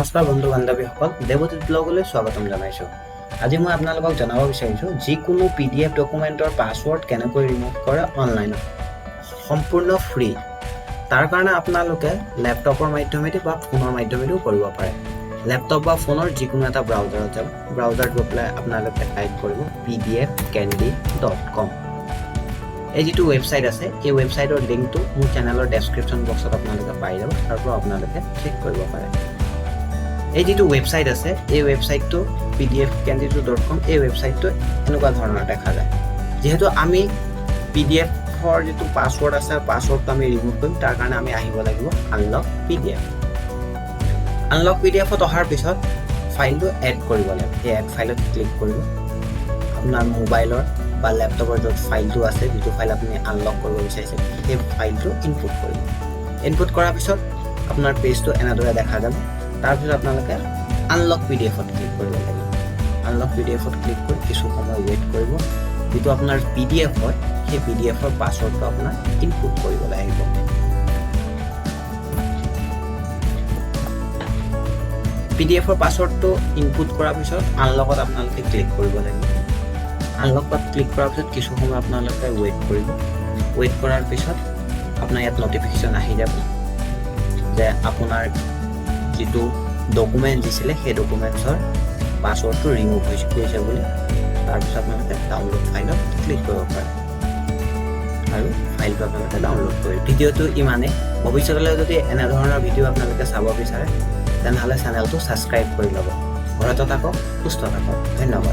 নমস্কাৰ বন্ধু বান্ধৱীসকল, দেৱজিৎ ব্লগলৈ স্বাগতম জনাইছোঁ। আজি মই আপোনালোকক জনাব বিচাৰিছোঁ যিকোনো PDF ডকুমেণ্টৰ পাছৱৰ্ড কেনেকৈ ৰিমুভ কৰে অনলাইনত, সম্পূৰ্ণ ফ্ৰী। তাৰ কাৰণে আপোনালোকে লেপটপৰ মাধ্যমেদি বা ফোনৰ মাধ্যমেদিও কৰিব পাৰে। লেপটপ বা ফোনৰ যিকোনো এটা ব্ৰাউজাৰত যাব, ব্ৰাউজাৰত গৈ পেলাই আপোনালোকে টাইপ কৰিব pdfcandy.com। এই যিটো ৱেবছাইট আছে, এই ৱেবছাইটৰ লিংকটো মোৰ চেনেলৰ ডেছক্ৰিপশ্যন বক্সত আপোনালোকে পাই যাব, তাৰ পৰা আপোনালোকে চেক কৰিব পাৰে। এই যিটো ৱেবছাইট আছে, এই ৱেবছাইটটো pdfcandy.com, এই ৱেবছাইটটো এনেকুৱা ধৰণৰ দেখা যায়। যিহেতু আমি PDFৰ যিটো পাছৱৰ্ড আছে, পাছৱৰ্ডটো আমি ৰিমুভ কৰিম, তাৰ কাৰণে আমি আহিব লাগিব আনলক PDF। আনলক PDFত অহাৰ পিছত ফাইলটো এড কৰিব লাগিব। এই এড ফাইলত ক্লিক কৰিব। আপোনাৰ মোবাইলৰ বা লেপটপৰ য'ত ফাইলটো আছে, যিটো ফাইল আপুনি আনলক কৰিব বিচাৰিছে, সেই ফাইলটো ইনপুট কৰিব। ইনপুট কৰাৰ পিছত আপোনাৰ পেজটো এনেদৰে দেখা যাব। তাৰপিছত আপোনালোকে আনলক PDFত ক্লিক কৰিব লাগিব। আনলক PDFত ক্লিক কৰি কিছু সময় ৱেইট কৰিব। যিটো আপোনাৰ PDF হয়, সেই PDFৰ পাছৱৰ্ডটো আপোনাৰ ইনপুট কৰিবলৈ আহিব। PDFৰ পাছৱৰ্ডটো ইনপুট কৰাৰ পিছত আনলকত আপোনালোকে ক্লিক কৰিব লাগিব। আনলকত ক্লিক কৰাৰ পিছত কিছু সময় আপোনালোকে ৱেইট কৰিব। ৱেইট কৰাৰ পিছত আপোনাৰ ইয়াত নটিফিকেশ্যন আহি যাব যে আপোনাৰ যিটো ডকুমেণ্ট দিছিলে, সেই ডকুমেণ্টছৰ পাছৱৰ্ডটো ৰিমুভ হৈছে বুলি। তাৰপিছত আপোনালোকে ডাউনলোড ফাইলত ক্লিক কৰিব পাৰে আৰু ফাইলটো আপোনালোকে ডাউনলোড কৰিব। ভিডিঅ'টো ইমানেই। ভৱিষ্যতলৈ যদি এনেধৰণৰ ভিডিঅ' আপোনালোকে চাব বিচাৰে, তেনেহ'লে চেনেলটো ছাবস্ক্ৰাইব কৰি ল'ব। ঘৰতে থাকক, সুস্থ থাকক। ধন্যবাদ।